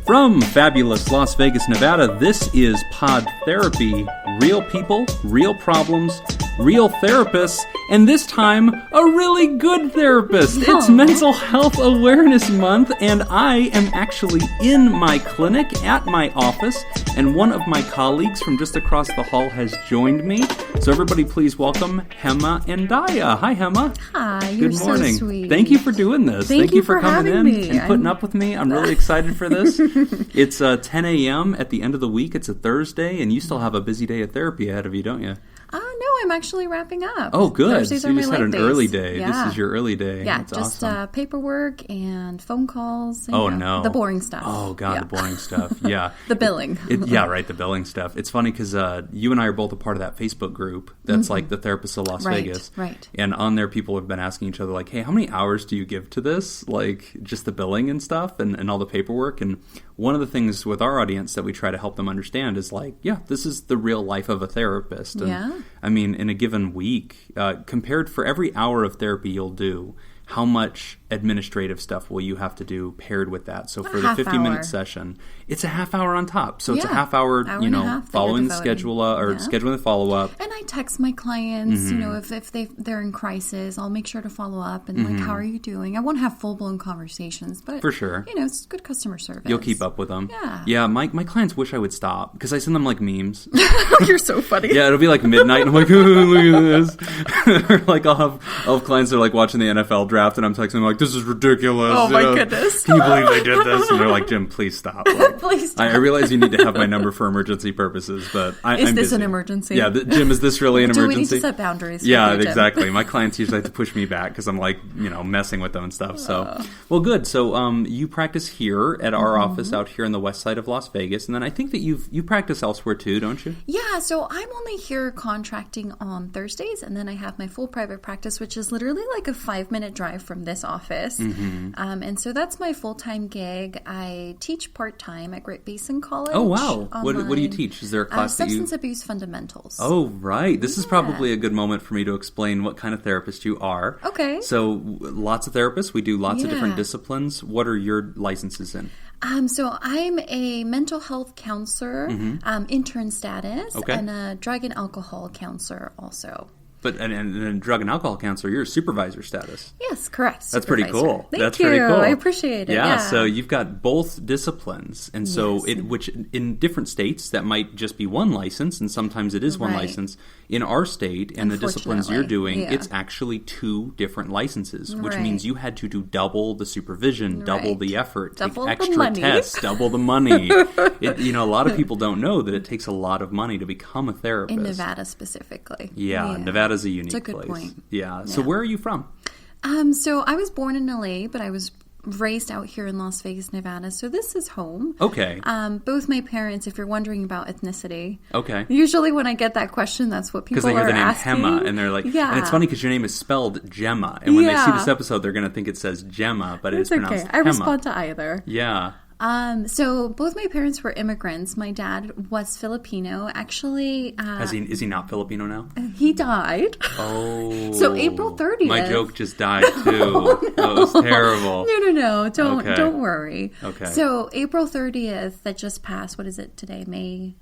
From fabulous Las Vegas, Nevada, this is Pod Therapy. Real people, real problems, real therapists, and this time, a really good therapist. No. It's Mental Health Awareness Month, and I am actually in my clinic at my office, and one of my colleagues from just across the hall has joined me. So everybody please welcome Gemma and Andaya. Hi, Gemma. Hi, you're Good morning. so sweet. Thank you for doing this. Thank you for coming in having me. and putting up with me. I'm really excited for this. It's 10 a.m. at the end of the week. It's a Thursday, and you still have a busy day of therapy ahead of you, don't you? No, I'm actually wrapping up. Oh, good. Thursdays So are you my just had an light early days. day. Yeah. This is your early day. Yeah, That's just awesome. paperwork and phone calls. And, Oh, no. The boring stuff. Oh, God, Yeah. the boring stuff. Yeah. The billing. Yeah, right, the billing stuff. It's funny because you and I are both a part of that Facebook group that's like the Therapists of Las Right, Vegas. right. And on there, people have been asking each other, like, hey, how many hours do you give to this? Like, just the billing and stuff and all the paperwork. And one of the things with our audience that we try to help them understand is like, yeah, this is the real life of a therapist. And, Yeah. I mean, in a given week, compared for every hour of therapy you'll do, how much administrative stuff will you have to do paired with that? So for the half 50-minute hour. session, it's a half hour on top. So it's a Yeah. half hour, Hour you and a know, half that following you're the devoting. schedule or Yeah. scheduling the follow-up. And I text my clients, Mm-hmm. you know, if they're in crisis, I'll make sure to follow up and like, how are you doing? I won't have full-blown conversations, but For sure. you know, it's good customer service. You'll keep up with them. Yeah. Yeah, my clients wish I would stop because I send them like memes. You're so funny. Yeah, it'll be like midnight and I'm like, look at this. Or like I'll have clients that are like watching the NFL draft and I'm texting them like, this is ridiculous. Oh, my You know, goodness. Can you believe they did this? And they're like, Jim, please stop. Like, Please stop. I realize you need to have my number for emergency purposes, but I'm Is this busy. an emergency? Yeah, Jim, is this really an Do emergency? we need to set boundaries? for Yeah, you, Jim? exactly. My clients usually have to push me back because I'm like, you know, messing with them and stuff. So, well, good. So, you practice here at our office out here in the west side of Las Vegas, and then I think that you practice elsewhere too, don't you? Yeah, so I'm only here contracting on Thursdays, and then I have my full private practice, which is literally like a 5-minute drive from this office. And so that's my full-time gig. I teach part-time at Great Basin College. Oh, wow. What do you online. teach? Is there a class that you... Substance abuse fundamentals. Oh, right. This is probably a good moment for me to explain what kind of therapist you are. Okay. So, lots of therapists. We do lots of different Yeah. disciplines. What are your licenses in? So I'm a mental health counselor, intern status, Okay. and a drug and alcohol counselor also. But and drug and alcohol counselor, you're a supervisor status. Yes, correct. That's pretty Supervisor. cool. Thank That's you. pretty cool. I appreciate it. Yeah. So you've got both disciplines, and so Yes. which in different states that might just be one license, and sometimes it is one Right. license. In our state and the disciplines you're doing, yeah. it's actually 2 different licenses, which Right. means you had to do double the supervision, double Right. the effort, Double the take extra money. tests, double the money. You know, a lot of people don't know that it takes a lot of money to become a therapist. In Nevada specifically. Yeah, Nevada's a unique It's a good place. point. Yeah. So Yeah. where are you from? So I was born in LA, but I was raised out here in Las Vegas, Nevada. So this is home. Okay. Both my parents, if you're wondering about ethnicity. Okay. Usually when I get that question, that's what people Because they hear are the name asking. Gemma, and they're like, yeah. and it's funny because your name is spelled Gemma, and when they see Yeah. this episode, they're going to think it says Gemma, but it's It's okay. pronounced I Gemma. respond to either. Yeah. So both my parents were immigrants. My dad was Filipino. Actually, Is he not Filipino now? he died. Oh. So April 30th. My joke just died too. That was terrible. No. Okay. Don't worry. Okay. So April 30th that just passed. What is it today? May.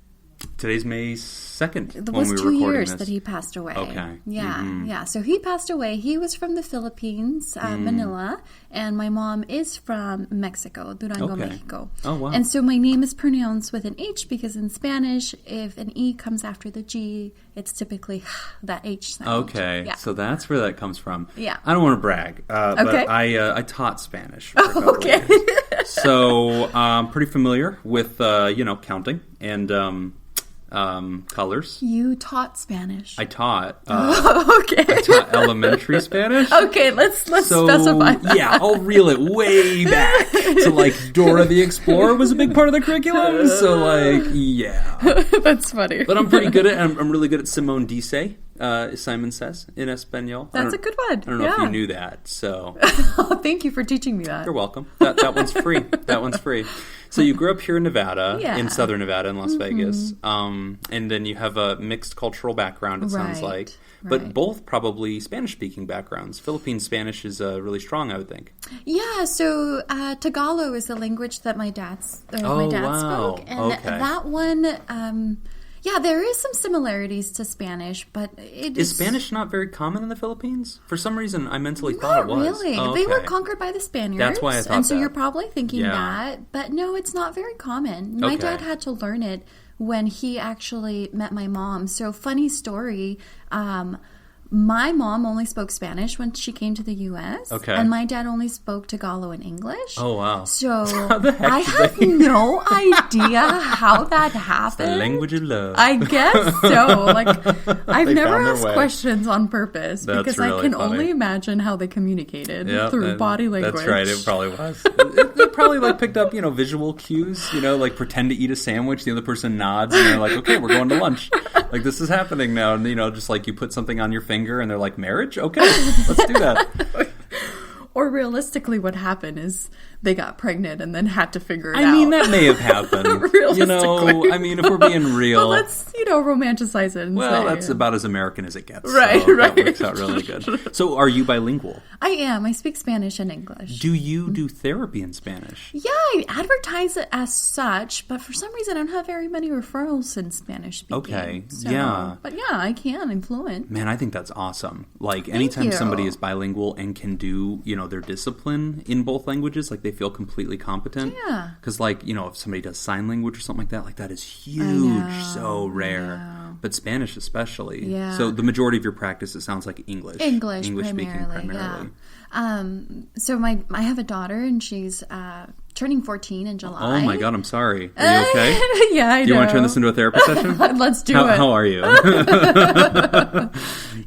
Today's May 2nd It when was we were 2 recording years this. that he passed away. Okay. Yeah. So he passed away. He was from the Philippines, Manila, and my mom is from Mexico, Durango, Okay. Mexico. Oh, wow. And so my name is pronounced with an H because in Spanish, if an E comes after the G, it's typically that H sound. Okay, Yeah. so that's where that comes from. Yeah. I don't want to brag, Okay. but I taught Spanish for a couple of Okay. years. So I'm pretty familiar with, counting and colors. You taught Spanish. I taught Okay. elementary Spanish. Okay, let's So, specify that. yeah, I'll reel it way back to, like, Dora the Explorer was a big part of the curriculum. So, like, yeah. That's funny. But I'm pretty good at, I'm really good at Simone Dicey. Simon says in Espanol. That's a good one. I don't know if you knew that, so... Thank you for teaching me that. You're welcome. That one's free. That one's free. So you grew up here in Nevada, in southern Nevada, in Las Vegas, and then you have a mixed cultural background, it sounds like. But both probably Spanish-speaking backgrounds. Philippine Spanish is really strong, I would think. Yeah, so Tagalog is the language that my dad spoke. And that one, there is some similarities to Spanish, but Is Spanish not very common in the Philippines? For some reason, I mentally thought it was. Not really. Oh, They were conquered by the Spaniards. That's why I thought And so that. you're probably thinking that. But no, it's not very common. My dad had to learn it when he actually met my mom. So funny story, my mom only spoke Spanish when she came to the U.S. And my dad only spoke Tagalog and English. Oh, wow. So I have no idea how that happened. It's the language of love. I guess so. I've never asked questions on purpose because I can only imagine how they communicated through body language. That's right. It probably was. They probably picked up, visual cues, pretend to eat a sandwich. The other person nods and they're like, okay, we're going to lunch. This is happening now. And, just you put something on your finger and they're like, marriage? Okay, let's do that. Or realistically, what happened is they got pregnant and then had to figure it out. I mean, that may have happened. Realistically. If we're being real. But let's, romanticize it and say, that's about as American as it gets. Right, so right. That works out really good. So are you bilingual? I am. I speak Spanish and English. Do you do therapy in Spanish? Yeah, I advertise it as such, but for some reason I don't have very many referrals in Spanish speaking. Okay, But I can. I'm fluent. Man, I think that's awesome. Anytime somebody is bilingual and can do, their discipline in both languages, they feel completely competent. Yeah. Because, if somebody does sign language or something like that is huge, so rare. But Spanish especially. Yeah. So the majority of your practice, it sounds like English. English speaking primarily. Yeah. So I have a daughter and she's turning 14 in July. Oh my God, I'm sorry. Are you okay? Yeah, I know. Do you want to turn this into a therapy session? Let's do it. How are you?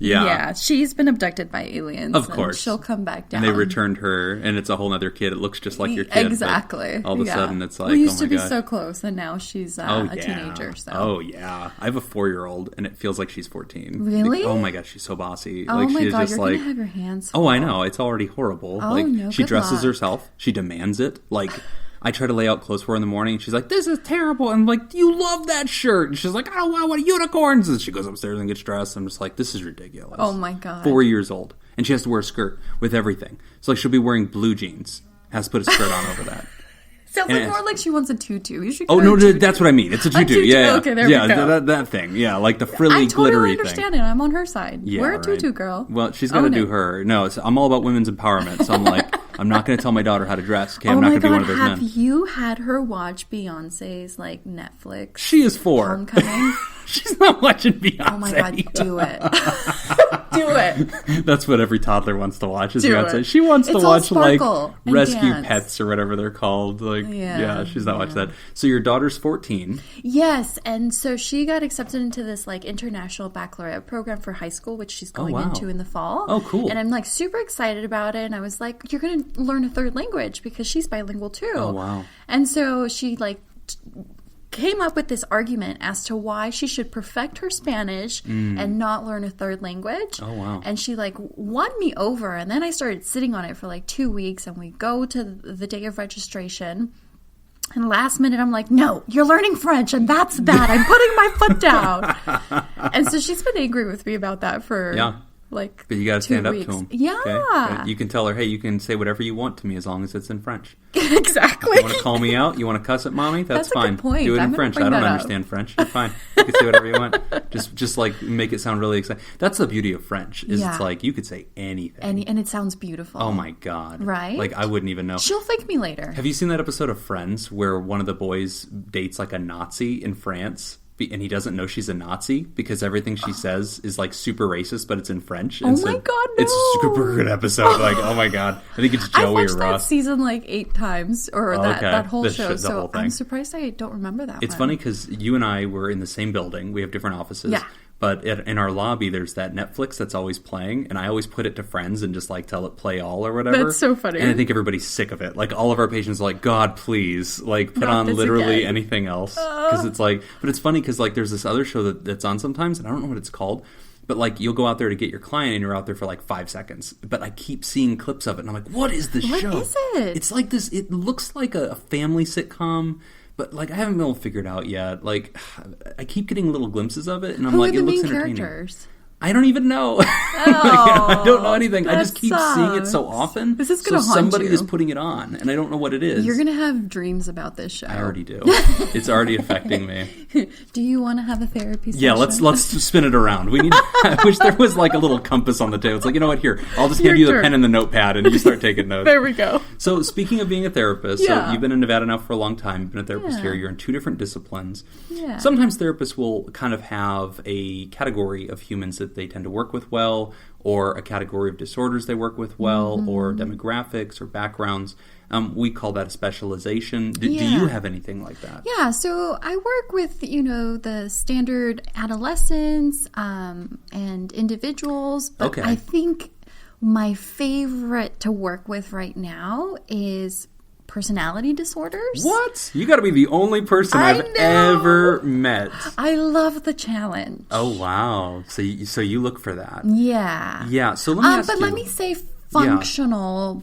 Yeah, she's been abducted by aliens. Of course. She'll come back down. And they returned her, and it's a whole other kid. It looks just like your kid. Exactly. All of a sudden, it's like, we used to be God. so close, and now she's a teenager. So. Oh, yeah. I have a 4-year-old, and it feels like she's 14. Really? Oh, my God, she's so bossy. Oh, my she God, just you're going to have your hands full. Oh, I know. It's already horrible. Oh, no, she good dresses luck. herself. She demands it. I try to lay out clothes for her in the morning, and she's like, this is terrible. And I'm like, you love that shirt. And she's like, I don't want unicorns. And she goes upstairs and gets dressed. I'm just like, this is ridiculous. Oh, my God. 4 years old. And she has to wear a skirt with everything. So, she'll be wearing blue jeans. Has to put a skirt on over that. Sounds more like she wants a tutu. You should that's what I mean. It's a tutu. Yeah. Okay, there we go. That thing. Yeah, the frilly, glittery thing. I totally understand it. I'm on her side. Yeah, wear a tutu, girl. Well, she's got to do her. No, I'm all about women's empowerment. So I'm like, I'm not going to tell my daughter how to dress. Okay, I'm not going to be one of those men. Have you had her watch Beyonce's Netflix? She is 4. Homecoming. She's not watching Beyonce. Oh my God, do it. Do it. That's what every toddler wants to watch is do Beyonce. It. She wants to watch Rescue dance. Pets or whatever they're called. She's not watching that. So your daughter's 14. Yes, and so she got accepted into this international baccalaureate program for high school, which she's going into in the fall. Oh, cool. And I'm super excited about it. And I was like, you're going to learn a third language because she's bilingual too. Oh, wow. And so she came up with this argument as to why she should perfect her Spanish and not learn a third language. Oh, wow. And she won me over. And then I started sitting on it for 2 weeks, and we go to the day of registration. And last minute, I'm like, no, you're learning French, and that's bad. I'm putting my foot down. And so she's been angry with me about that for but you got to stand up to him. Yeah. Okay? You can tell her, hey, you can say whatever you want to me as long as it's in French. Exactly. You want to call me out? You want to cuss at mommy? That's fine. A good point. Do it in French. I don't understand French. It's fine. You can say whatever you want. Just make it sound really exciting. That's the beauty of French. Is it's you could say anything. And it sounds beautiful. Oh my God. Right? I wouldn't even know. She'll thank me later. Have you seen that episode of Friends where one of the boys dates a Nazi in France? And he doesn't know she's a Nazi because everything she says is super racist, but it's in French. And oh my God, no! It's a super good episode. Oh my God, I think it's Joey I've watched or Ross. That season 8 times, or that whole show. The whole thing. I'm surprised I don't remember that. It's funny because you and I were in the same building. We have different offices. Yeah. But in our lobby, there's that Netflix that's always playing, and I always put it to friends and just tell it play all or whatever. That's so funny. And I think everybody's sick of it. All of our patients are like, God, please, put not on literally anything else. Because it's but it's funny because there's this other show that's on sometimes, and I don't know what it's called, But, like, you'll go out there to get your client, and you're out there for, like, 5 seconds. But I keep seeing clips of it, and I'm like, what is this show? What is it? It's like this, it looks like a family sitcom, but, like, I haven't been able to figure it out yet. Like, I keep getting little glimpses of it, and I'm like, it looks entertaining. Characters? I don't even know. Oh, I don't know anything. I just keep sucks. seeing it so often. This is going to haunt somebody you. is putting it on, and I don't know what it is. You're going to have dreams about this show. I already do. It's already affecting me. Do you want to have a therapy session? Yeah, let's spin it around. We need. I wish there was like a little compass on the table. It's like, you know what? Here, I'll just give you the pen and the notepad, and you start taking notes. There we go. So, speaking of being a therapist, so you've been in Nevada now for a long time. You've been a therapist here. You're in 2 different disciplines. Yeah. Sometimes therapists will kind of have a category of humans that they tend to work with well, or a category of disorders they work with well, or demographics or backgrounds. We call that a specialization. Do you have anything like that? Yeah, so I work with, the standard adolescents and individuals, but I think my favorite to work with right now is personality disorders. What? You got to be the only person I've ever met. I love the challenge. Oh, wow. So you look for that. Yeah. Yeah, so let me ask you. Let me say functional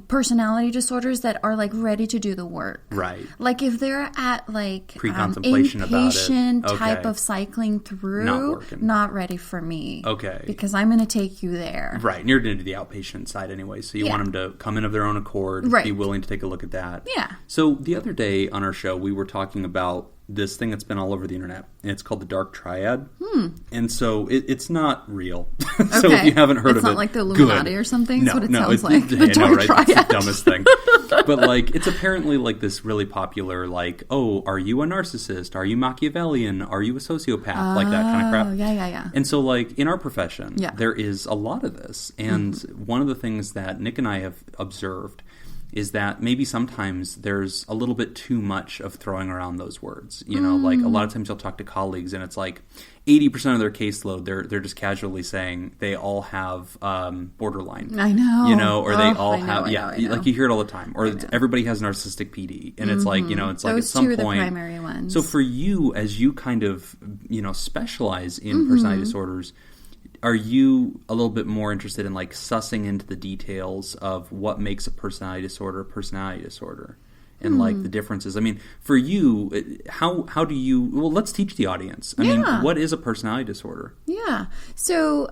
personality disorders that are like ready to do the work. Right. Like if they're at like pre-contemplation inpatient about it. type of cycling through, not ready for me. Okay. Because I'm going to take you there. Right. And you're going to do the outpatient side anyway. So you want them to come in of their own accord, be willing to take a look at that. Yeah. So the other day on our show, we were talking about this thing that's been all over the internet, and it's called the Dark Triad. And so it's not real. So if you haven't heard of it, it's not like the Illuminati or something. That's what it sounds like. The Dark Triad. It's the dumbest thing. But like, it's apparently like this really popular, like, oh, are you a narcissist? Are you Machiavellian? Are you a sociopath? Like that kind of crap. Yeah. And so like in our profession, there is a lot of this. And one of the things that Nick and I have observed is that maybe sometimes there's a little bit too much of throwing around those words. Like a lot of times you'll talk to colleagues and it's like 80% of their caseload, they're just casually saying they all have borderline. I know. Or they all have, like you hear it all the time. Or everybody has narcissistic PD. And it's like, it's like at some point. Those two are the primary ones. So for you, as you kind of, specialize in personality disorders, are you a little bit more interested in like sussing into the details of what makes a personality disorder and like the differences? I mean, for you, how do you, well, let's teach the audience. I mean, what is a personality disorder? Yeah. So,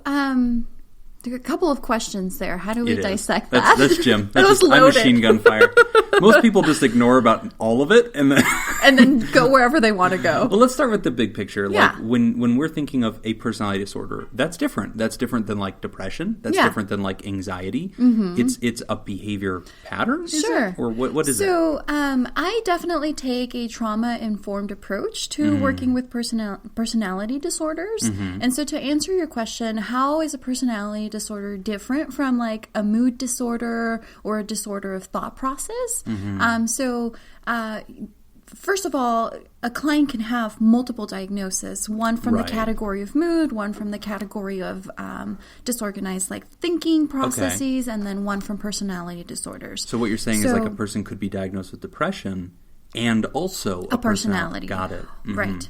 there are a couple of questions there. How do we dissect that? That's Jim. That was loaded. I'm machine gun fire. Most people just ignore about all of it and then go wherever they want to go. Well, let's start with the big picture. Like when we're thinking of a personality disorder, that's different. That's different than like depression. That's different than like anxiety. It's a behavior pattern. Is it? Or what is it? So I definitely take a trauma-informed approach to working with personality disorders. And so to answer your question, how is a personality disorder different from like a mood disorder or a disorder of thought process? First of all, a client can have multiple diagnoses, one from the category of mood, one from the category of disorganized like thinking processes, and then one from personality disorders. So what you're saying is like a person could be diagnosed with depression and also a personality. Got it. Right.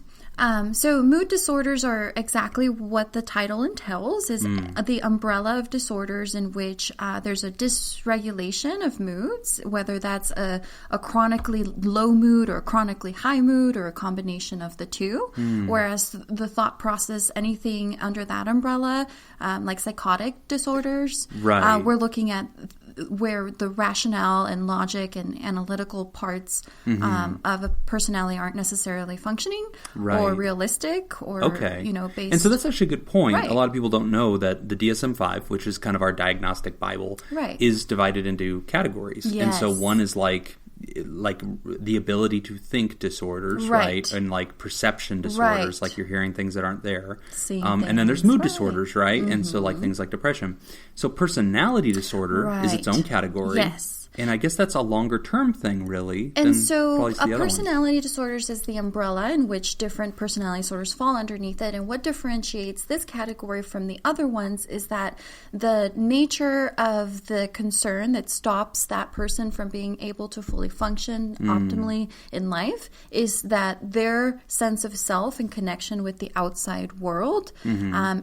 So mood disorders are exactly what the title entails, is the umbrella of disorders in which there's a dysregulation of moods, whether that's a chronically low mood or a chronically high mood or a combination of the two. Whereas the thought process, anything under that umbrella, like psychotic disorders, we're looking at where the rationale and logic and analytical parts of a personality aren't necessarily functioning or realistic or, based. And so that's actually a good point. A lot of people don't know that the DSM-5, which is kind of our diagnostic Bible, is divided into categories. And so one is like the ability to think disorders, right? And like perception disorders, like you're hearing things that aren't there. And then there's mood disorders, right? And so like things like depression. So personality disorder is its own category. Yes. And I guess that's a longer term thing, really. And so a personality disorders is the umbrella in which different personality disorders fall underneath it. And what differentiates this category from the other ones is that the nature of the concern that stops that person from being able to fully function optimally in life is that their sense of self and connection with the outside world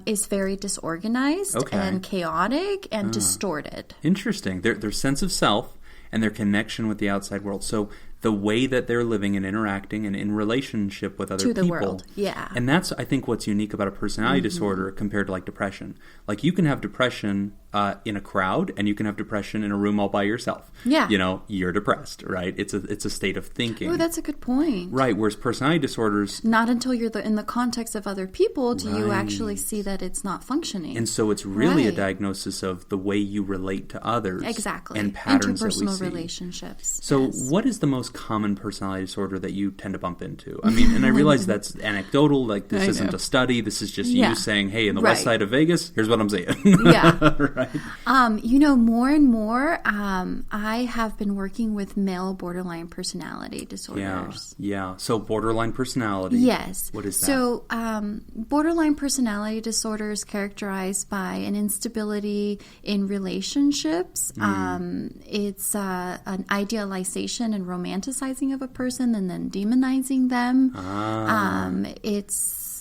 is very disorganized and chaotic and distorted. Interesting. Their sense of self and their connection with the outside world. So the way that they're living and interacting and in relationship with other people. To the world, yeah. And that's, I think, what's unique about a personality disorder compared to, like, depression. Like, you can have depression in a crowd, and you can have depression in a room all by yourself. Yeah. You know, you're depressed, right? It's a state of thinking. Oh, that's a good point. Right, whereas personality disorders... Not until you're in the context of other people do you actually see that it's not functioning. And so it's really a diagnosis of the way you relate to others. Exactly. And patterns that we interpersonal see. relationships. So what is the most common personality disorder that you tend to bump into? I mean, and I realize that's anecdotal, like this isn't a study, this is just you saying, hey, in the west side of Vegas, here's what I'm saying. Right. You know, more and more, I have been working with male borderline personality disorders. Yeah. So borderline personality. Yes. What is that? So borderline personality disorder is characterized by an instability in relationships. It's an idealization and romanticizing of a person and then demonizing them.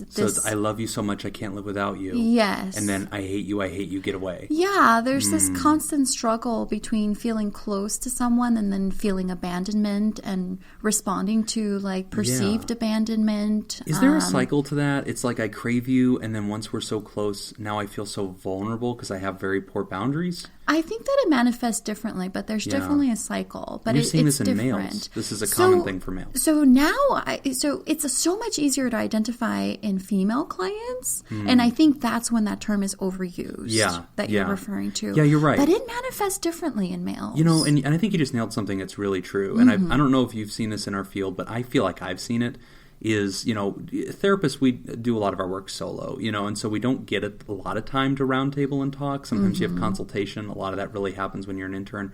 So it's, I love you so much I can't live without you. Yes. And then I hate you, get away. Yeah, there's this constant struggle between feeling close to someone and then feeling abandonment and responding to, like, perceived abandonment. Is there a cycle to that? It's like I crave you, and then once we're so close, now I feel so vulnerable because I have very poor boundaries? I think that it manifests differently, but there's definitely a cycle. But you're seeing it's this in different. males. This is a common thing for males. So now, it's so much easier to identify in female clients, and I think that's when that term is overused. That you're referring to. Yeah, you're right. But it manifests differently in males. You know, and I think you just nailed something that's really true. And I don't know if you've seen this in our field, but I feel like I've seen it. Is, you know, therapists, we do a lot of our work solo, you know, and so we don't get a lot of time to roundtable and talk. Sometimes you have consultation. A lot of that really happens when you're an intern.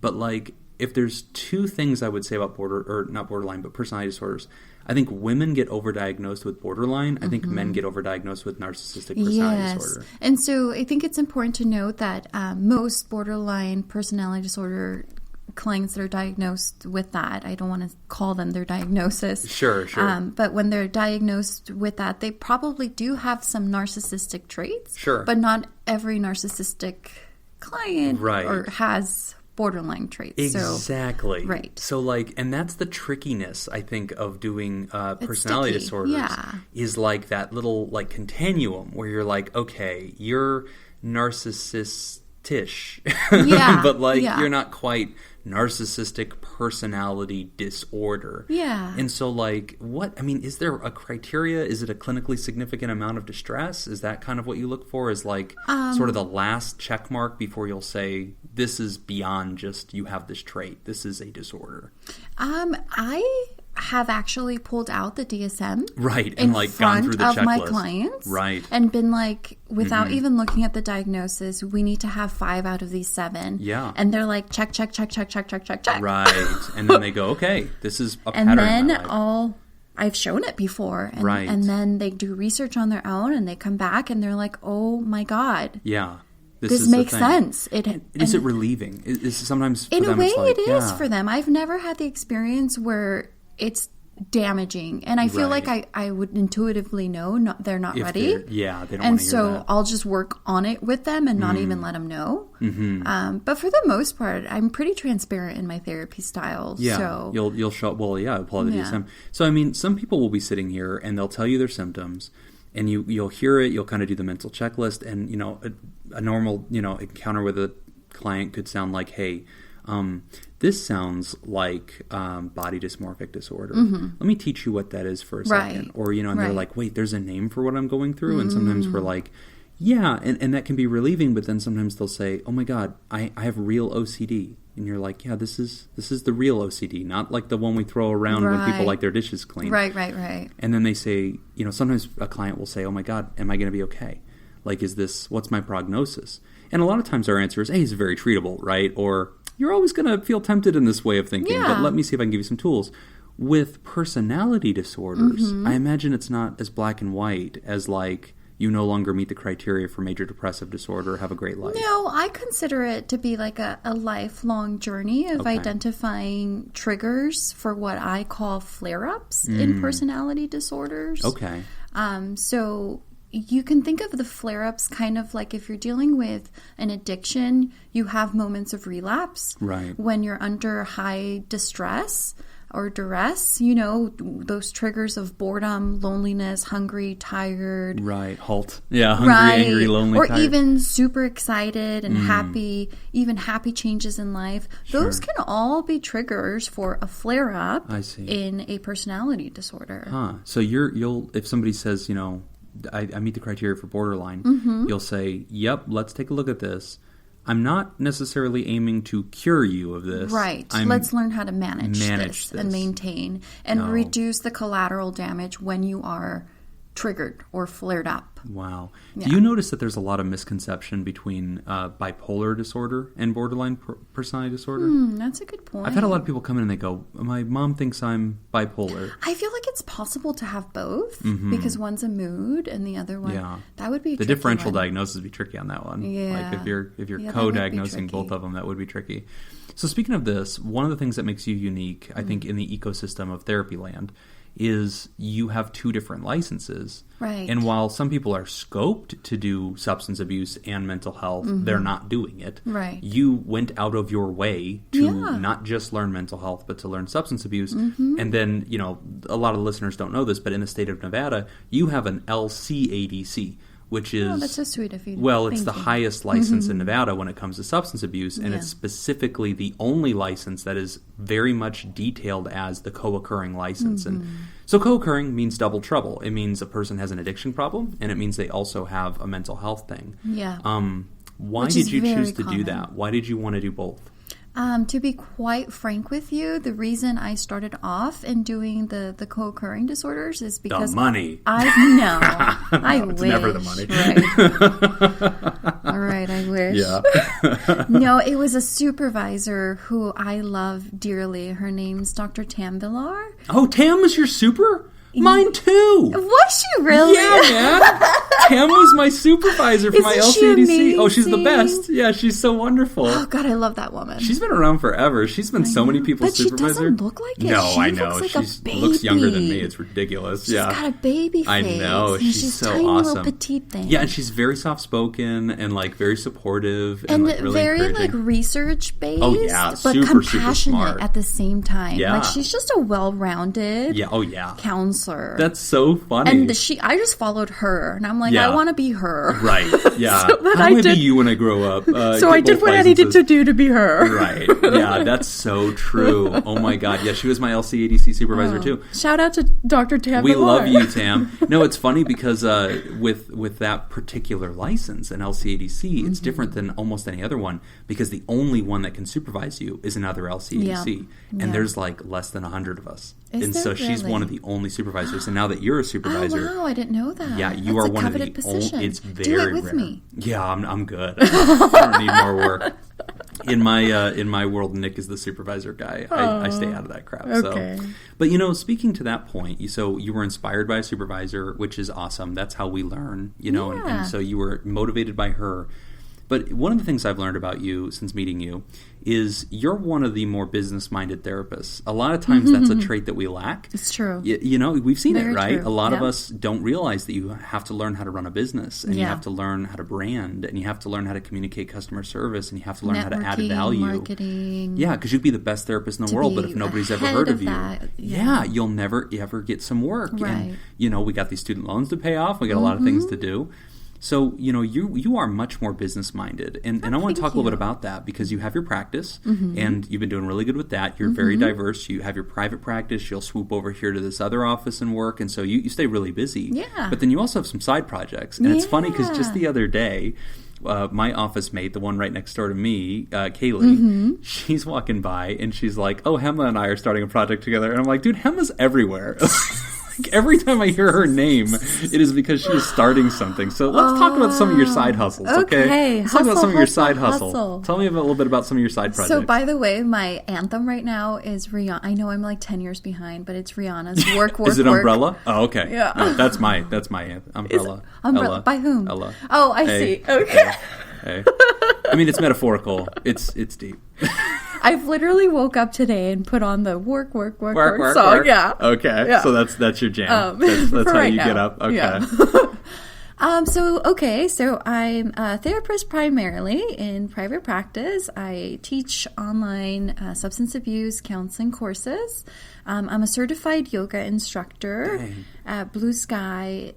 But, like, if there's two things I would say about not borderline, but personality disorders, I think women get overdiagnosed with borderline. I think men get overdiagnosed with narcissistic personality disorder. And so I think it's important to note that most borderline personality disorder clients that are diagnosed with that, I don't want to call them their diagnosis. Sure. But when they're diagnosed with that, they probably do have some narcissistic traits. Sure. But not every narcissistic client or has borderline traits. Exactly. So, right. So, like, and that's the trickiness, I think, of doing personality disorders. Yeah. Is like that little, like, continuum where you're like, okay, you're narcissist-ish. But, like, you're not quite narcissistic personality disorder. Yeah. And so, like, is there a criteria? Is it a clinically significant amount of distress? Is that kind of what you look for? Is, like, sort of the last check mark before you'll say, this is beyond just you have this trait. This is a disorder. I have actually pulled out the DSM. Right. And, like, gone through the checklist. of my clients. Right. And been like, without even looking at the diagnosis, we need to have 5 out of these 7. Yeah. And they're like, check. Right. And then they go, okay, this is a pattern. And then I've shown it before. And, and then they do research on their own and they come back and they're like, oh my God. Yeah. This makes sense. Is it relieving? Is sometimes for in them a way it's like, it is for them. I've never had the experience where it's damaging, and I feel like I would intuitively know they're not ready. They don't want to hear that. And so I'll just work on it with them and not even let them know. But for the most part, I'm pretty transparent in my therapy style. Yeah, so you'll show. Well, I'll pull out the DSM. So I mean, some people will be sitting here and they'll tell you their symptoms. And you'll hear it, you'll kind of do the mental checklist, and, you know, a normal, you know, encounter with a client could sound like, hey, this sounds like body dysmorphic disorder. Let me teach you what that is for a second. Or, you know, and they're like, wait, there's a name for what I'm going through? And sometimes we're like, yeah, and that can be relieving, but then sometimes they'll say, oh my God, I have real OCD. And you're like, yeah, this is the real OCD, not like the one we throw around when people like their dishes clean. Right. And then they say, you know, sometimes a client will say, oh my God, am I going to be okay? Like, what's my prognosis? And a lot of times our answer is, hey, it's very treatable, right? Or you're always going to feel tempted in this way of thinking, but let me see if I can give you some tools. With personality disorders, I imagine it's not as black and white as like, you no longer meet the criteria for major depressive disorder, have a great life. No, I consider it to be like a lifelong journey of identifying triggers for what I call flare-ups in personality disorders. Okay. So you can think of the flare-ups kind of like if you're dealing with an addiction, you have moments of relapse. Right. When you're under high distress or duress, those triggers of boredom, loneliness, hungry, tired. Right. Halt. Yeah. Hungry, angry, lonely, or tired. even super excited and happy, even happy changes in life. Those can all be triggers for a flare-up in a personality disorder. Huh. So you'll if somebody says, I meet the criteria for borderline, you'll say, yep, let's take a look at this. I'm not necessarily aiming to cure you of this. Right. Let's learn how to manage this and maintain and reduce the collateral damage when you are triggered or flared up. Wow. Yeah. Do you notice that there's a lot of misconception between bipolar disorder and borderline personality disorder? That's a good point. I've had a lot of people come in and they go, my mom thinks I'm bipolar. I feel like it's possible to have both because one's a mood and the other one, that would be a the tricky differential one. diagnosis would be tricky on that one. Yeah. Like if you're co-diagnosing both of them, that would be tricky. So speaking of this, one of the things that makes you unique, I think, in the ecosystem of therapy land is you have two different licenses. Right. And while some people are scoped to do substance abuse and mental health, they're not doing it. Right. You went out of your way to not just learn mental health, but to learn substance abuse. And then, a lot of listeners don't know this, but in the state of Nevada, you have an LCADC, which is... Oh, that's so sweet of you. Well, it's the highest license in Nevada when it comes to substance abuse, and it's specifically the only license that is very much detailed as the co-occurring license. And so co-occurring means double trouble. It means a person has an addiction problem, and it means they also have a mental health thing. Yeah. Why did you choose to do that? Why did you want to do both? To be quite frank with you, the reason I started off in doing the co-occurring disorders is because... The money. I wish. It's never the money. Right. All right, I wish. Yeah. No, it was a supervisor who I love dearly. Her name's Dr. Tam Villar. Oh, Tam was your super? Mine too. Was she really? Yeah, man. Tam was my supervisor for my LCADC. She oh, she's the best. Yeah, she's so wonderful. Oh, God, I love that woman. She's been around forever. She's been so many people's supervisor. But she doesn't look like it. No, she I know. Looks like she a baby. looks younger than me. It's ridiculous. She's got a baby face. I know. And she's so tiny awesome. Little petite thing. Yeah, and she's very soft-spoken and like very supportive and like, really very encouraging. like research-based. Oh yeah, but super compassionate smart at the same time. Yeah. Like she's just a well-rounded. Counselor. That's so funny. And I just followed her, and I'm like, I want to be her. Right. Yeah. So I want to be you when I grow up. So I did what I needed to do to be her. Right. Yeah, that's so true. Oh my God. Yeah, she was my LCADC supervisor too. Shout out to Dr. Tam. We love you, Tam. No, it's funny because with that particular license, an LCADC, it's different than almost any other one because the only one that can supervise you is another LCADC. Yeah. And there's like less than 100 of us. Is so there she's really? one of the only supervisors. And now that you're a supervisor. Oh, wow, I didn't know that. Yeah, you That's are one of the position. only. It's very Do it with rare. me. Yeah, I'm good. I don't need more work. In my world, Nick is the supervisor guy. I stay out of that crap. Okay. So. But speaking to that point, so you were inspired by a supervisor, which is awesome. That's how we learn, and so you were motivated by her. But one of the things I've learned about you since meeting you is you're one of the more business-minded therapists. A lot of times that's a trait that we lack. It's true. We've seen Very it, right? true. A lot of us don't realize that you have to learn how to run a business, and you Yeah. have to learn how to brand, and you have to learn how to communicate customer service, and you have to learn how to add Networking, value. marketing. Yeah, because you'd be the best therapist in the world, but if nobody's ever heard of you, you'll never ever get some work. Right. And, we got these student loans to pay off. We got a lot of things to do. So, you are much more business-minded. And I want to talk a little bit about that because you have your practice, and you've been doing really good with that. You're very diverse. You have your private practice. You'll swoop over here to this other office and work. And so you stay really busy. Yeah. But then you also have some side projects. And it's funny because just the other day, my office mate, the one right next door to me, Kaylee, she's walking by and she's like, oh, Gemma and I are starting a project together. And I'm like, dude, Gemma's everywhere. Like every time I hear her name, it is because she is starting something. So let's talk about some of your side hustles, okay? Let's talk about some of your side hustle. Tell me a little bit about some of your side projects. So, by the way, my anthem right now is Rihanna. I know I'm like 10 years behind, but it's Rihanna's Work, Work, Is it Work. Umbrella? Oh, okay. Yeah. No, that's my anthem. Umbrella. Umbrella. Ella. By whom? Ella. Oh, I see. Okay. Hey. I mean, it's metaphorical. It's deep. I've literally woke up today and put on the work song. Work. Yeah. Okay. Yeah. So that's your jam. That's how right you now. get up. Okay. Yeah. So I'm a therapist primarily in private practice. I teach online substance abuse counseling courses. I'm a certified yoga instructor at Blue Sky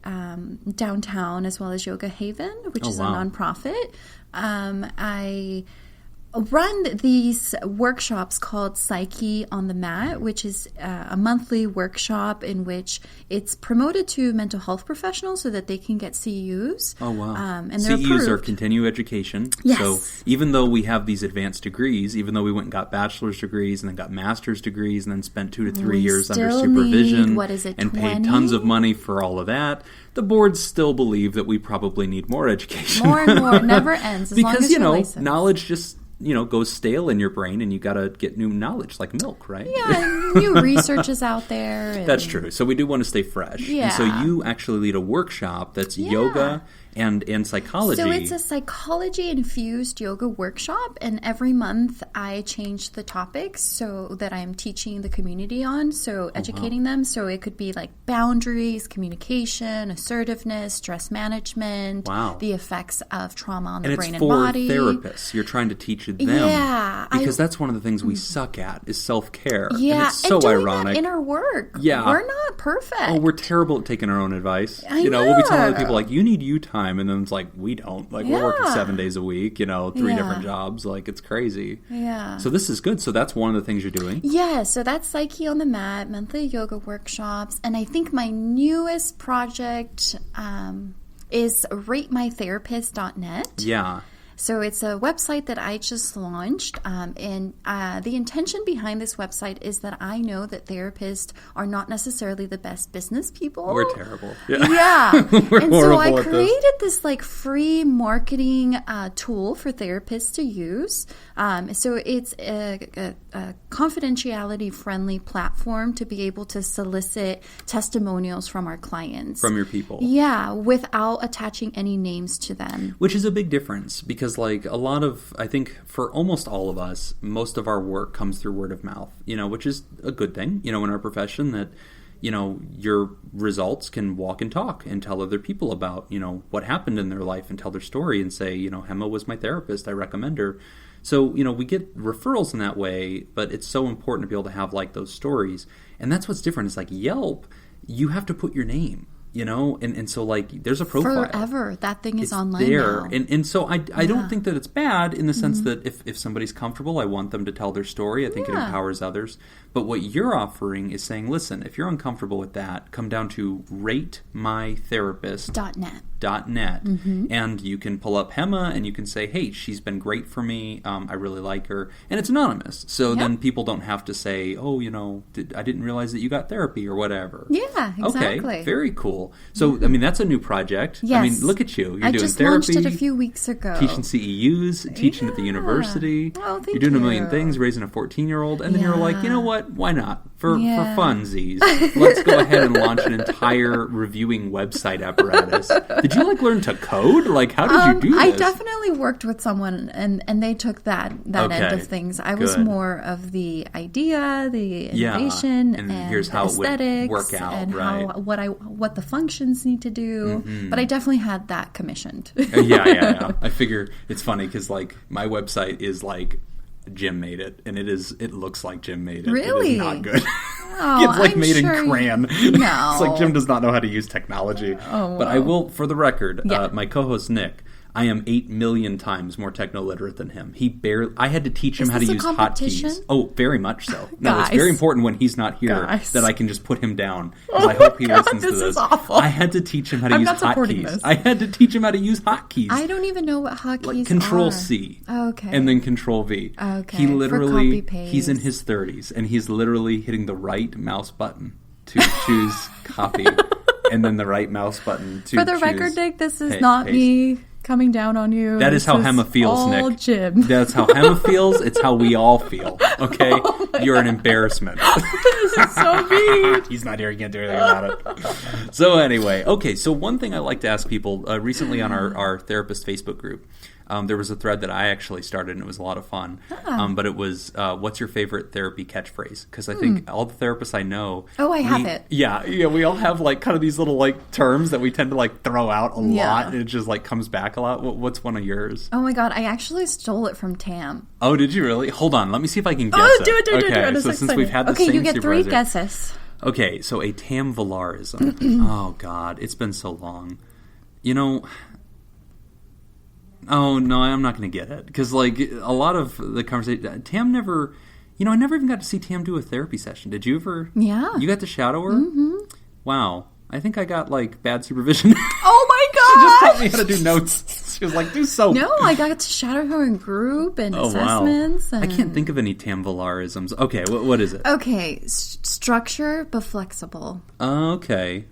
downtown, as well as Yoga Haven, which is a nonprofit. I run these workshops called Psyche on the Mat, which is a monthly workshop in which it's promoted to mental health professionals so that they can get CEUs. Oh, wow. And they're CEUs approved. are continuing education. Yes. So even though we have these advanced degrees, even though we went and got bachelor's degrees and then got master's degrees and then spent 2 to 3 years under supervision and paid tons of money for all of that, the boards still believe that we probably need more education. More and more. It never ends. As long as you're licensed. Knowledge just goes stale in your brain, and you got to get new knowledge, like milk, right? Yeah, and new research is out there. And that's true. So we do want to stay fresh. Yeah. And so you actually lead a workshop that's yoga and psychology. So it's a psychology-infused yoga workshop, and every month I change the topics so that I'm teaching the community on, educating them. So it could be like boundaries, communication, assertiveness, stress management, the effects of trauma on the brain and body. And it's for therapists. You're trying to teach them. Yeah. Because that's one of the things we suck at is self-care. Yeah. And it's so doing ironic. That inner work. Yeah. We're not perfect. Oh, we're terrible at taking our own advice. I know. We'll be telling other people, like, you need you time. And then it's like, we don't. Like, we're working 7 days a week, 3 different jobs. Like, it's crazy. Yeah. So this is good. So that's one of the things you're doing? Yeah. So that's Psyche on the Mat, monthly yoga workshops. And I think my newest project is ratemytherapist.net. Yeah. So it's a website that I just launched, and the intention behind this website is that I know that therapists are not necessarily the best business people. We're terrible. Yeah. We're and horrible so I at created this like free marketing tool for therapists to use. So it's a confidentiality-friendly platform to be able to solicit testimonials from our clients. From your people. Yeah, without attaching any names to them. Which is a big difference because like a lot of, I think for almost all of us, most of our work comes through word of mouth, which is a good thing, in our profession that, your results can walk and talk and tell other people about, what happened in their life and tell their story and say, Gemma was my therapist, I recommend her. So, we get referrals in that way, but it's so important to be able to have like those stories. And that's what's different. It's like Yelp, you have to put your name. And so like there's a profile. Forever. That thing is online there. now. And so I don't think that it's bad in the sense that if somebody's comfortable, I want them to tell their story. I think it empowers others. But what you're offering is saying, listen, if you're uncomfortable with that, come down to ratemytherapist.net. And you can pull up Gemma and you can say, hey, she's been great for me. I really like her. And it's anonymous. So then people don't have to say, oh, I didn't realize that you got therapy or whatever. Yeah, exactly. Okay, very cool. So, I mean, that's a new project. Yes. I mean, look at you. You're I doing just therapy. launched it a few weeks ago. Teaching CEUs, teaching at the university. Oh, thank You're doing a you. million things, raising a 14-year-old. And then you're like, you know what? Why not? For funsies. Let's go ahead and launch an entire reviewing website apparatus. Did you, learn to code? How did you do this? I definitely worked with someone, and they took that end of things. I was more of the idea, the innovation, and and here's how the aesthetics, it would work out, and right? what the functions need to do. But I definitely had that commissioned. Yeah. I figure it's funny because, my website is, Jim made it, and it looks like Jim made it. Really? It is not good. Oh, it's made in crayon. No. It's like Jim does not know how to use technology. Oh, wow. But I will, for the record, my co-host Nick, I am 8 million times more techno-literate than him. I had to teach him how to use hotkeys. Oh, very much so. No, it's very important when he's not here that I can just put him down. Because I hope he listens to this. This is awful. I had to teach him how to use hotkeys. I had to teach him how to use hotkeys. I don't even know what hotkeys are. Control C. Okay. And then Control V. Okay. He literally, for copy-paste. he's in his 30s, and he's literally hitting the right mouse button to choose copy, and then the right mouse button to For the choose record, Nick, this is not me coming down on you. That is how Gemma feels, Nick. Jim. That's how Gemma feels. It's how we all feel. Okay? You're an embarrassment. This is so mean. He's not here. He can't do anything about it. So anyway, okay. So one thing I like to ask people, recently on our therapist Facebook group, there was a thread that I actually started, and it was a lot of fun. But it was, what's your favorite therapy catchphrase? Because I think all the therapists I know... Oh, I have it. Yeah, we all have like kind of these little like terms that we tend to like throw out a lot, and it just like comes back a lot. What's one of yours? Oh my God, I actually stole it from Tam. Oh, did you really? Hold on, let me see if I can guess it. Do it. Okay, so since we've had the same you get supervisor. 3 guesses. Okay, so a Tam Valarism. Oh God, it's been so long. You know... Oh, no, I'm not going to get it. Because, like, a lot of the conversation... Tam never... You know, I never even got to see Tam do a therapy session. Did you ever? Yeah. You got to shadow her? Mm-hmm. Wow. I think I got, like, bad supervision. Oh, my God! She just taught me how to do notes. She was like, do soap. No, I got to shadow her in group and assessments. Wow. And... I can't think of any Tam Valarisms. Okay, what is it? Okay, structure but flexible. Okay.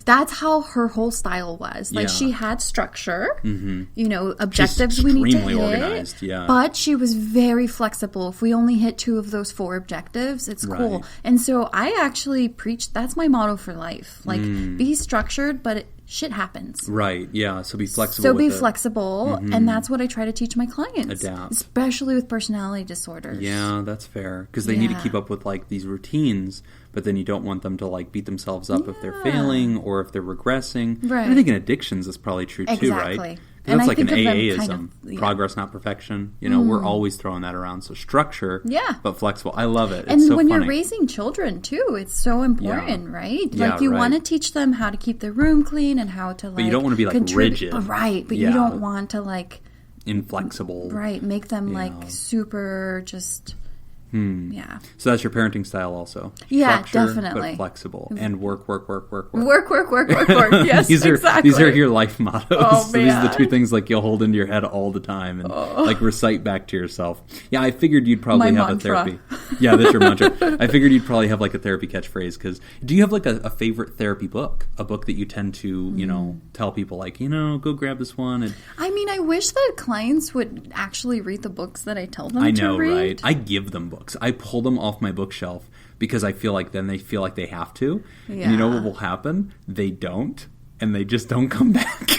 That's how her whole style was. Like, she had structure, you know, objectives She's we need to hit. extremely organized, yeah. But she was very flexible. If we only hit 2 of those 4 objectives, it's cool. Right. And so I actually preach, that's my motto for life. Like, be structured, but shit happens. Right, yeah, so be flexible So with be it. flexible, and that's what I try to teach my clients. Adapt. Especially with personality disorders. Yeah, that's fair. Because they need to keep up with, like, these routines, but then you don't want them to, like, beat themselves up if they're failing or if they're regressing. Right. And I think in addictions that's probably true, too, right? Exactly. That's And I like an think of them AAism. kind of, Progress, not perfection. You know, we're always throwing that around. So structure, but flexible. I love it. And it's so when funny. you're raising children, too, it's so important, right? Yeah, Like, you right. want to teach them how to keep their room clean and how to, like... But you don't want to be, like, rigid. Right, but you don't want to, like... Inflexible. Right, make them, like, super just... Yeah. So that's your parenting style also. Yeah, Structure, definitely. but flexible. And work. Work. Yes, these are your life mottos. Oh, So these are the man. 2 things like you'll hold into your head all the time and like recite back to yourself. Yeah, I figured you'd probably My have mantra. a therapy. Yeah, that's your mantra. I figured you'd probably have like a therapy catchphrase. Because do you have like a favorite therapy book? A book that you tend to, you know, tell people like, you know, go grab this one. And I mean, I wish that clients would actually read the books that I tell them I to know, read. right? I give them books. I pull them off my bookshelf because I feel like then they feel like they have to. Yeah. And you know what will happen? They don't. And they just don't come back.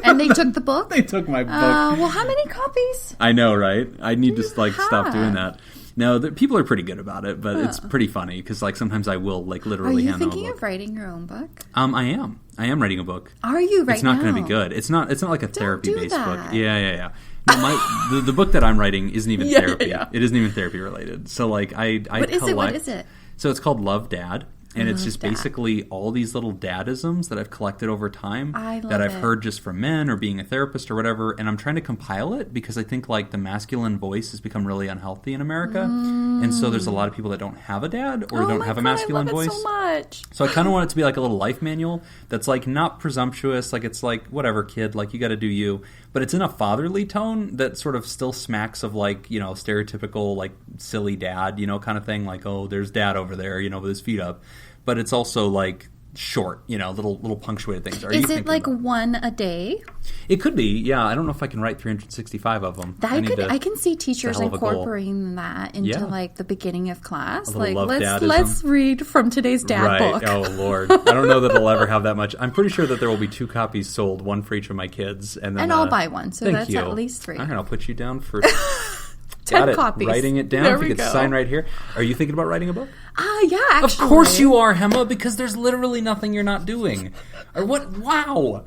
And they took the book? They took my book. Well, how many copies? I know, right? I need to like stop doing that. No, people are pretty good about it, but it's pretty funny because like sometimes I will like literally hand them a book. Are you thinking of writing your own book? I am. I am writing a book. Are you right now? It's not going to be good. It's not like a therapy-based book. that. Yeah. No, the book that I'm writing isn't even therapy. Yeah. It isn't even therapy related. So like I What is it? So it's called Love Dad. And it's just Dad. basically all these little dadisms that I've collected over time that I've heard just from men or being a therapist or whatever. And I'm trying to compile it because I think like the masculine voice has become really unhealthy in America. And so there's a lot of people that don't have a dad or don't have a masculine voice. I love it so much. So I kind of want it to be like a little life manual that's like not presumptuous. Like it's like, whatever, kid, like you got to do you. But it's in a fatherly tone that sort of still smacks of like, you know, stereotypical like silly dad, you know, kind of thing. Like, oh, there's dad over there, you know, with his feet up. But it's also like short, you know, little punctuated things. Is it like one a day? It could be, yeah. I don't know if I can write 365 of them. I can see teachers hell of a goal. incorporating that into like the beginning of class. Like love let's read from today's dad book. Oh Lord, I don't know that it'll ever have that much. I'm pretty sure that there will be 2 copies sold, one for each of my kids, and then I'll buy one. So that's you. at least 3. All right, I'll put you down for 10 copies. Writing it down. There if you we could go. sign right here. Are you thinking about writing a book? Yeah, actually. Of course you are, Gemma, because there's literally nothing you're not doing. Or what? Wow.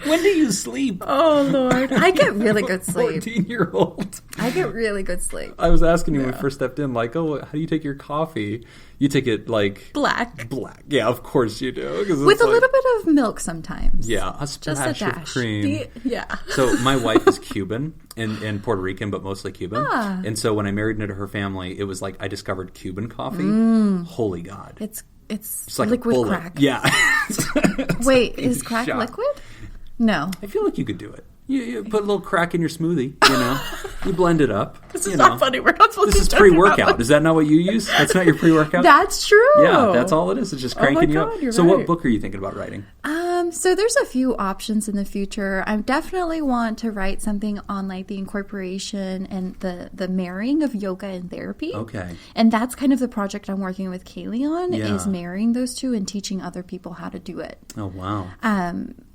When do you sleep? Oh, Lord. I get really good sleep. 14-year-old. I get really good sleep. I was asking you when we first stepped in, like, oh, how do you take your coffee? You take it, like... Black. Yeah, of course you do. With a little bit of milk sometimes. Yeah, a Just splash a of dash. cream. Yeah. So my wife is Cuban and Puerto Rican, but mostly Cuban. And so when I married into her family, it was like I discovered Cuban coffee. Holy God. It's like liquid a bullet. crack. Yeah. Wait, is crack shot. liquid? No. I feel like you could do it. You put a little crack in your smoothie, you know. You blend it up. This is not funny. We're not supposed to This is pre-workout. Is that not what you use? That's not your pre-workout? That's true. Yeah, that's all it is. It's just cranking you up. So right. what book are you thinking about writing? So there's a few options in the future. I definitely want to write something on like the incorporation and the marrying of yoga and therapy. Okay. And that's kind of the project I'm working with Kaylee on, is marrying those two and teaching other people how to do it. Oh, wow.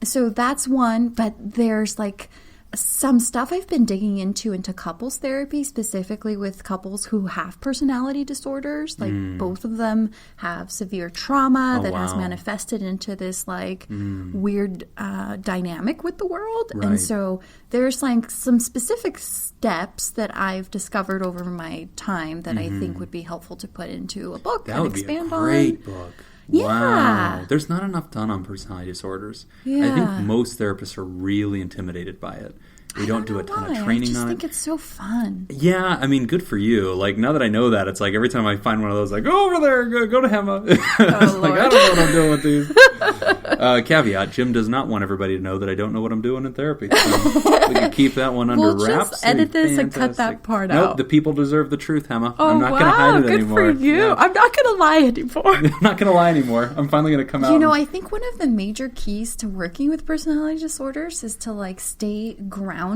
So that's one, but there's like some stuff I've been digging into couples therapy, specifically with couples who have personality disorders. Like both of them have severe trauma that has manifested into this like weird dynamic with the world. Right. And so there's like some specific steps that I've discovered over my time that I think would be helpful to put into a book and expand on. That would be a great book. Yeah. Wow. There's not enough done on personality disorders. Yeah. I think most therapists are really intimidated by it. We don't do a ton of training on it. I just think it's so fun. Yeah, I mean, good for you. Like, now that I know that, it's like every time I find one of those, like, go over there, go to Gemma. Like, I don't know what I'm doing with these. Caveat, Jim does not want everybody to know that I don't know what I'm doing in therapy. So we can keep that one under wraps. We'll just edit this and cut that part out. Nope, the people deserve the truth, Gemma. I'm not going to hide it anymore. Good for you. Yeah. I'm not going to lie anymore. I'm not going to lie anymore. I'm finally going to come out. You know, I think one of the major keys to working with personality disorders is to, like, stay grounded.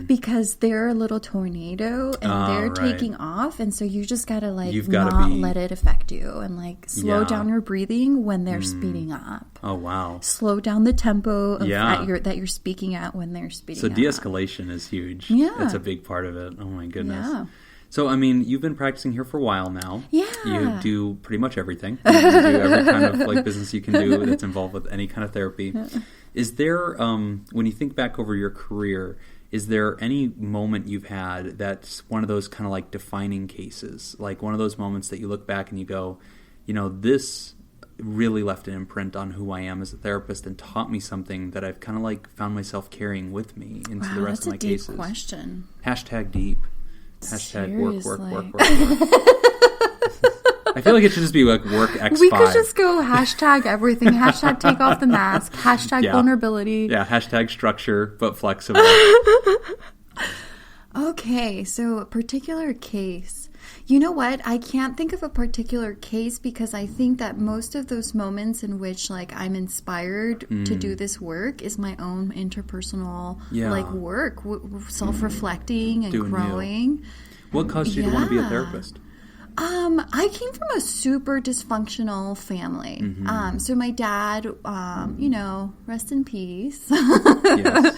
Because they're a little tornado and they're taking off, and so you just gotta like not let it affect you, and like slow down your breathing when they're speeding up. Oh wow! Slow down the tempo that you're speaking at when they're speeding up. So de-escalation is huge. Yeah, it's a big part of it. Oh my goodness. Yeah. So, I mean, you've been practicing here for a while now. Yeah. You do pretty much everything. You do every kind of like business you can do that's involved with any kind of therapy. Is there, when you think back over your career, is there any moment you've had that's one of those kind of like defining cases? Like one of those moments that you look back and you go, you know, this really left an imprint on who I am as a therapist and taught me something that I've kind of like found myself carrying with me into the rest of my cases. That's a deep question. Hashtag deep. Hashtag Seriously. work. I feel like it should just be like work X5. We could just go hashtag everything. Hashtag take off the mask. Hashtag vulnerability. Yeah, hashtag structure, but flexible. Okay, so a particular case. You know what? I can't think of a particular case because I think that most of those moments in which like I'm inspired to do this work is my own interpersonal like work, self-reflecting and doing growing. You. What caused you to want to be a therapist? I came from a super dysfunctional family. So my dad, you know, rest in peace. Yes.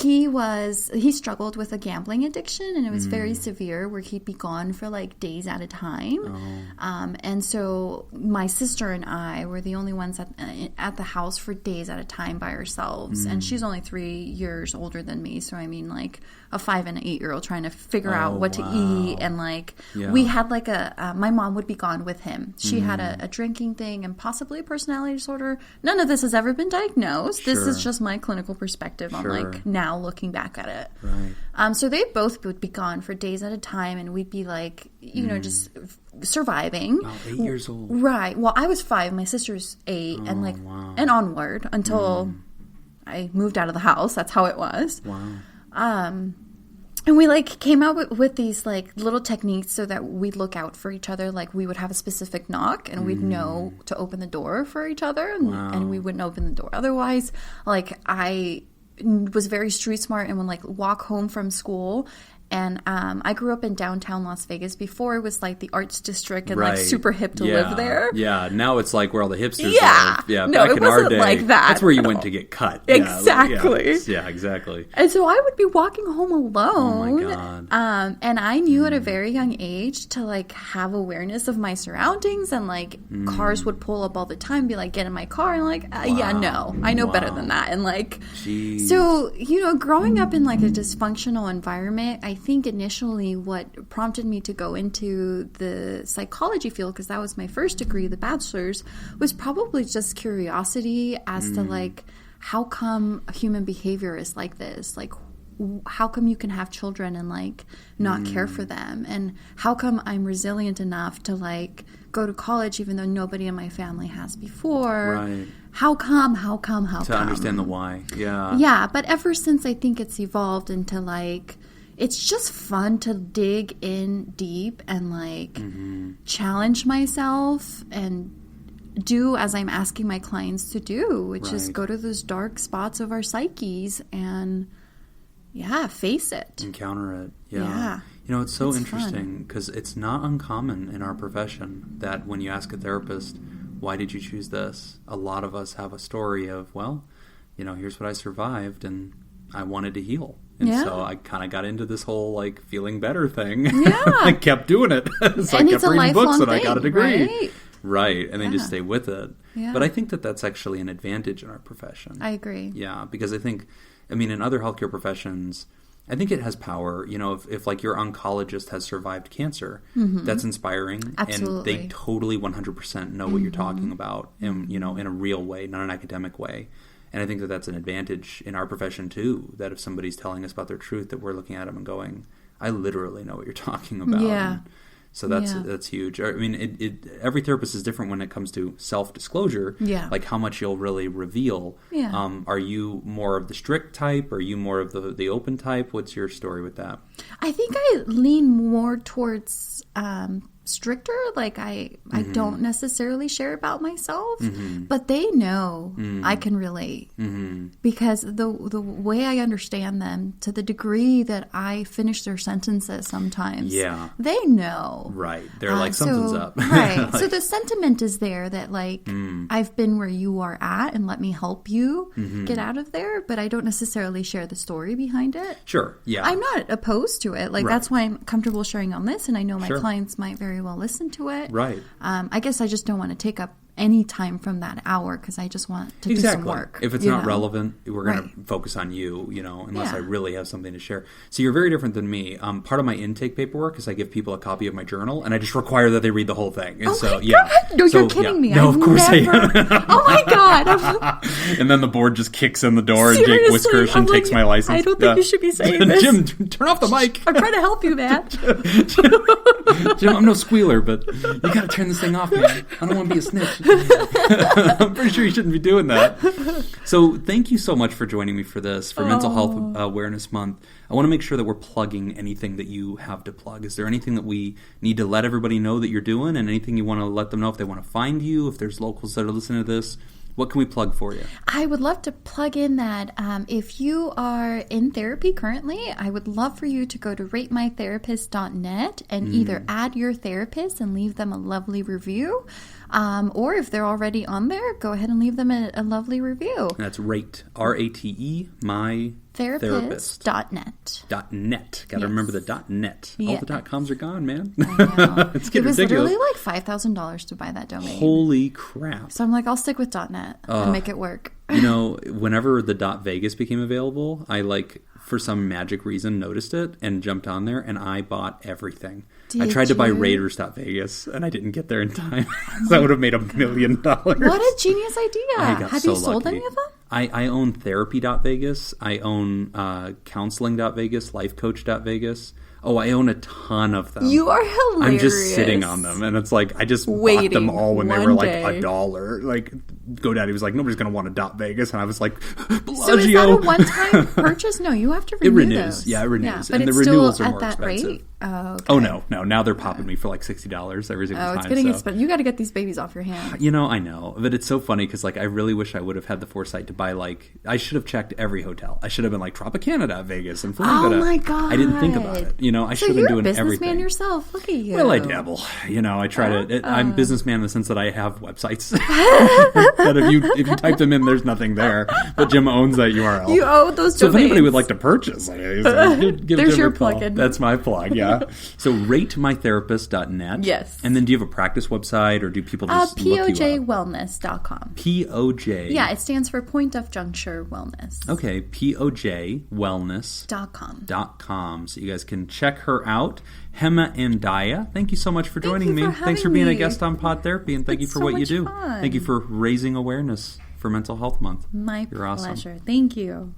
He struggled with a gambling addiction, and it was very severe, where he'd be gone for like days at a time. And so my sister and I were the only ones at the house for days at a time by ourselves. And she's only 3 years older than me. So I mean, like a 5 and an 8-year-old trying to figure out what to eat. And like, we had like my mom would be gone with him. She had a drinking thing and possibly a personality disorder. None of this has ever been diagnosed. Sure. This is just my clinical perspective on like now looking back at it. Right. So they both would be gone for days at a time, and we'd be like, you know, just surviving. Wow, 8 years old. Right. Well, I was 5. My sister's 8, and like, and onward until I moved out of the house. That's how it was. Wow. And we like came out with these like little techniques so that we'd look out for each other. Like we would have a specific knock, and we'd know to open the door for each other, and we wouldn't open the door otherwise. Like I was very street smart and would like walk home from school. And I grew up in downtown Las Vegas before it was like the arts district and like super hip to live there. Yeah, now it's like where all the hipsters are. Yeah, no, back it in wasn't our day, like that. That's where you went to get cut. Exactly. Yeah, exactly. And so I would be walking home alone. Oh my God. And I knew at a very young age to like have awareness of my surroundings, and like cars would pull up all the time, be like, get in my car, and like, yeah, no, I know better than that. And like, so, you know, growing up in like a dysfunctional environment, I think initially what prompted me to go into the psychology field, because that was my first degree, the bachelor's, was probably just curiosity as to like, how come human behavior is like this? Like, how come you can have children and like not care for them? And how come I'm resilient enough to like go to college even though nobody in my family has before? Right. How come? To understand the why. Yeah. Yeah, but ever since I think it's evolved into like, it's just fun to dig in deep and like challenge myself and do as I'm asking my clients to do, which is go to those dark spots of our psyches and face it. Encounter it. Yeah. You know, it's so interesting because it's not uncommon in our profession that when you ask a therapist, why did you choose this? A lot of us have a story of, well, you know, here's what I survived and I wanted to heal. And so I kind of got into this whole, like, feeling better thing. Yeah. I kept doing it. So and I kept reading books and I got a degree. Right? Right, and then just stay with it. Yeah. But I think that that's actually an advantage in our profession. I agree. Yeah, because I think, I mean, in other healthcare professions, I think it has power. You know, if like your oncologist has survived cancer, that's inspiring. Absolutely. And they totally 100% know what you're talking about, in, you know, in a real way, not an academic way. And I think that that's an advantage in our profession, too, that if somebody's telling us about their truth, that we're looking at them and going, I literally know what you're talking about. Yeah. And so that's huge. I mean, every therapist is different when it comes to self-disclosure, like how much you'll really reveal. Yeah. Are you more of the strict type? Are you more of the open type? What's your story with that? I think I lean more towards stricter. Like I don't necessarily share about myself, but they know I can relate because the way I understand them, to the degree that I finish their sentences sometimes, they know. Right. They're like, something's up. Right. Like, so the sentiment is there that like, I've been where you are at and let me help you get out of there, but I don't necessarily share the story behind it. Sure. Yeah. I'm not opposed to it. Like that's why I'm comfortable sharing on this, and I know my clients might very well listen to it. Right. I guess I just don't want to take up any time from that hour because I just want to do some work. If it's not relevant, we're going to focus on you, you know, unless I really have something to share. So you're very different than me. Part of my intake paperwork is I give people a copy of my journal and I just require that they read the whole thing. And my God. No, you're kidding me. No, of course I am. Oh my God. And then the board just kicks in the door and Jake Whiskerson takes my license. I don't think you should be saying this. Jim, turn off the mic. I'm trying to help you, man. Jim, I'm no squealer, but you got to turn this thing off, man. I don't want to be a snitch. I'm pretty sure you shouldn't be doing that. So thank you so much for joining me for this, for Mental Health Awareness Month. I want to make sure that we're plugging anything that you have to plug. Is there anything that we need to let everybody know that you're doing, and anything you want to let them know if they want to find you, if there's locals that are listening to this? What can we plug for you? I would love to plug in that if you are in therapy currently, I would love for you to go to ratemytherapist.net and either add your therapist and leave them a lovely review, or if they're already on there, go ahead and leave them a lovely review. That's rate, R-A-T-E, my therapist.net. .net. Got to remember the .net. All the .coms are gone, man. I know. It's it was ridiculous. literally like $5,000 to buy that domain. Holy crap. So I'm like, I'll stick with .net and make it work. You know, whenever the .vegas became available, I for some magic reason noticed it and jumped on there and I bought everything. I tried to buy Raiders.Vegas and I didn't get there in time. So I would have made $1 million. What a genius idea. Have you sold lucky. Any of them? I own Therapy.Vegas. I own Counseling.Vegas, Lifecoach.Vegas. Oh, I own a ton of them. You are hilarious. I'm just sitting on them. And it's like, I just bought them all when they were like $1. Like, GoDaddy was like, nobody's going to want a .Vegas. And I was like, Bellagio. So is that a one-time purchase? No, you have to renew It renews. Those. Yeah, it renews. But and it's the renewals still are more at that expensive. Rate? Oh, okay. Oh, no. Now they're popping me for like $60 every single time. It's getting expensive. You got to get these babies off your hands. You know, I know. But it's so funny because like, I really wish I would have had the foresight to buy like, I should have checked every hotel. I should have been like Tropicana.Vegas and Flamingo. Oh my God. I didn't think about it. You know, I should have been doing everything. You're a businessman yourself. Look at you. Well, I dabble. You know, I try to. I'm a businessman in the sense that I have websites. That if you type them in, there's nothing there. But Gemma owns that URL. You own those domains. So if anybody would like to purchase, give there's your plug. plug-in. That's my plug. Yeah. So ratemytherapist.net. Yes. And then do you have a practice website, or do people just look you up? POJWellness.com. POJ. Yeah, it stands for Point of Juncture Wellness. Okay, POJWellness.com. So you guys can check her out. Gemma Andaya, thank you so much for joining me. Thanks for being a guest on Pod Therapy, and thank you for what you do. Fun. Thank you for raising awareness for Mental Health Month. My You're pleasure. Awesome. Thank you.